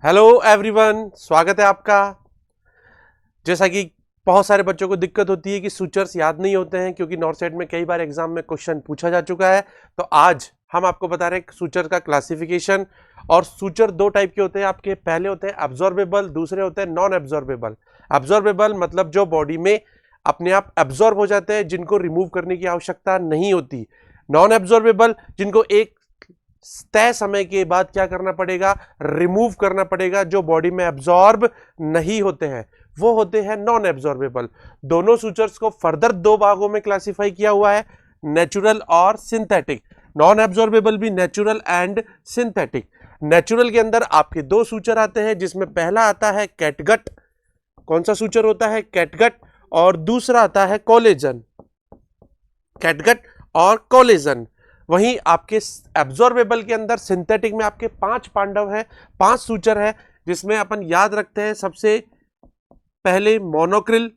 Hello everyone, स्वागत है आपका। जैसा कि बहुत सारे बच्चों को दिक्कत होती है कि सूचर्स याद नहीं होते हैं, क्योंकि नॉर्थ साइड में कई बार एग्जाम में क्वेश्चन पूछा जा चुका है। तो आज हम आपको बता रहे हैं सूचर का क्लासिफिकेशन। और सूचर दो टाइप के होते हैं आपके। पहले होते हैं एब्जॉर्बेबल, दूसरे होते हैं नॉन एब्जॉर्बेबल। एब्जॉर्बेबल मतलब जो बॉडी में अपने आप एब्जॉर्ब हो जाते हैं, जिनको रिमूव करने की आवश्यकता नहीं होती। नॉन एब्जॉर्बेबल जिनको एक तय समय के बाद क्या करना पड़ेगा, रिमूव करना पड़ेगा, जो बॉडी में एब्जॉर्ब नहीं होते हैं, वो होते हैं नॉन एब्जॉर्बेबल। दोनों सूचर्स को फर्दर दो भागों में क्लासिफाई किया हुआ है, नेचुरल और सिंथेटिक। नॉन एब्जॉर्बेबल भी नेचुरल एंड सिंथेटिक। नेचुरल के अंदर आपके दो सूचर आते हैं, जिसमें पहला आता है कैटगट। कौन सा सूचर होता है? कैटगट। और दूसरा आता है कोलेजन। कैटगट और कोलेजन। वहीं आपके एब्जॉर्बेबल के अंदर, सिंथेटिक में आपके 5 पांडव हैं, 5 सूचर है, जिसमें अपन याद रखते हैं सबसे पहले मोनोक्रिल।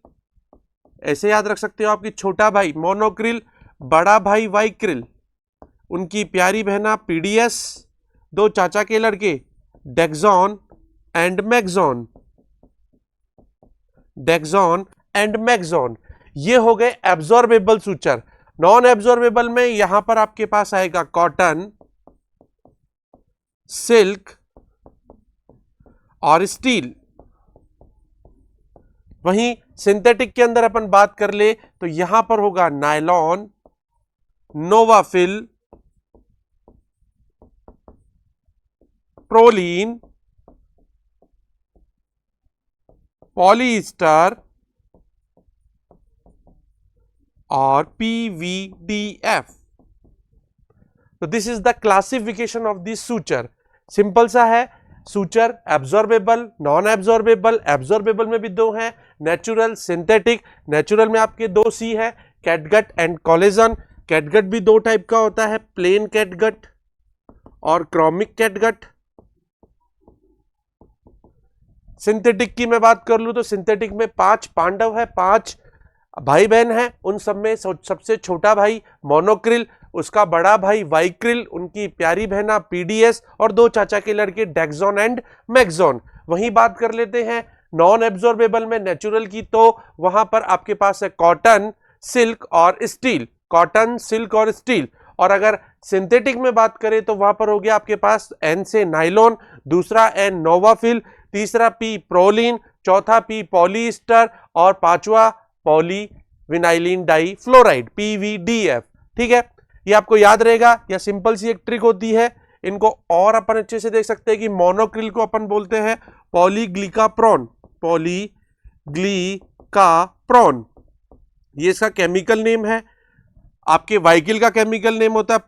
ऐसे याद रख सकते हो आपकी छोटा भाई मोनोक्रिल, बड़ा भाई वाइक्रिल, उनकी प्यारी बहना पीडीएस, दो चाचा के लड़के डेक्सॉन एंड मैक्सॉन। डेक्सॉन एंड मैक्सॉन, ये हो गए एब्जॉर्बेबल सूचर। नॉन एब्जॉर्बेबल में यहां पर आपके पास आएगा कॉटन, सिल्क और स्टील। वहीं सिंथेटिक के अंदर अपन बात कर ले तो यहां पर होगा नायलॉन, नोवाफिल, प्रोलीन, पॉलीस्टर और PVDF। तो this is the classification of this suture. Simple सा है suture, absorbable, non absorbable. Absorbable में भी दो हैं, नेचुरल, सिंथेटिक। नेचुरल में आपके दो सी है, कैटगट एंड कोलेजन। कैटगट भी दो टाइप का होता है, प्लेन कैटगट और क्रोमिक कैटगट। सिंथेटिक की मैं बात कर लूं तो सिंथेटिक में 5 पांडव है, 5 भाई बहन है। उन सब में सबसे छोटा भाई मोनोक्रिल, उसका बड़ा भाई वाइक्रिल, उनकी प्यारी बहना पीडीएस और दो चाचा के लड़के डेक्सॉन एंड मैक्सॉन। वहीं बात कर लेते हैं नॉन एब्जॉर्बेबल में, नेचुरल की, तो वहां पर आपके पास है कॉटन, सिल्क और स्टील। कॉटन, सिल्क और स्टील। और अगर सिंथेटिक में बात करें तो वहां पर हो गया आपके पास एन से नाइलॉन, दूसरा एन नोवाफिल, तीसरा पी प्रोलीन, चौथा पी पॉलीस्टर और पांचवा पॉली विनाइलिन डाई फ्लोराइड, PVDF। ठीक है, ये आपको याद रहेगा। या सिंपल सी एक ट्रिक होती है, इनको और अपन अच्छे से देख सकते हैं कि मोनोक्रिल को अपन बोलते हैं पॉलीग्लिकाप्रॉन। पॉलीग्लिकाप्रॉन ये इसका केमिकल नेम है। आपके वाइकिल का केमिकल नेम होता है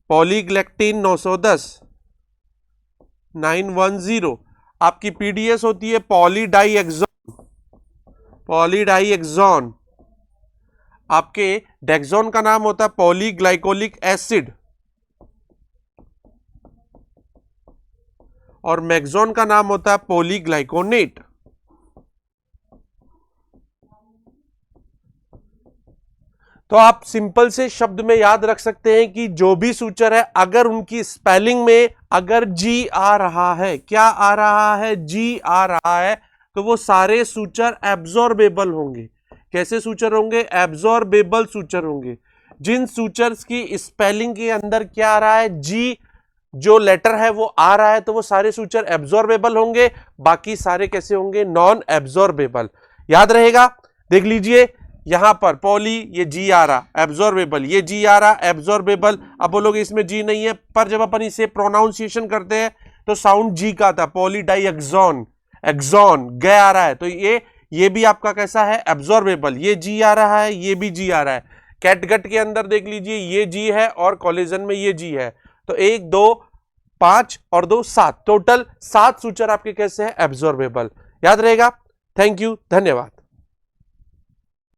पॉलीग्लैक्टिन 910 910। आपकी पीडीएस होती है पॉलीडाइएक्सॉन। आपके डेक्सॉन का नाम होता है पॉलीग्लाइकोलिक एसिड और मैक्सॉन का नाम होता है पॉलीग्लाइकोनेट। तो आप सिंपल से शब्द में याद रख सकते हैं कि जो भी सूचर है, अगर उनकी स्पेलिंग में अगर जी आ रहा है, क्या आ रहा है, जी आ रहा है, तो वो सारे सूचर एब्जॉर्बेबल होंगे। कैसे सूचर होंगे? एब्जॉर्बेबल सूचर होंगे। जिन सूचर्स की स्पेलिंग के अंदर क्या आ रहा है, जी जो लेटर है वो आ रहा है, तो वो सारे सूचर एब्जॉर्बेबल होंगे। बाकी सारे कैसे होंगे? Non absorbable. याद रहेगा, देख लीजिए यहां पर पॉली, ये जी आ रहा, एब्जॉर्बेबल, ये जी आ रहा, एब्जॉर्बेबल। अब बोलोगे इसमें जी नहीं है, पर जब अपन इसे प्रोनाउंसिएशन करते हैं तो साउंड जी का आता है, पॉलीडाइएक्सॉन, एक्सॉन ग आ रहा है, तो ये भी आपका कैसा है? एब्जॉर्बेबल। ये जी आ रहा है, ये भी जी आ रहा है। कैटगट के अंदर देख लीजिए, ये जी है और कोलेजन में ये जी है। तो 1 2 5 और 2 7, टोटल 7 सूचर आपके कैसे हैं? एब्जॉर्बेबल। याद रहेगा। थैंक यू, धन्यवाद।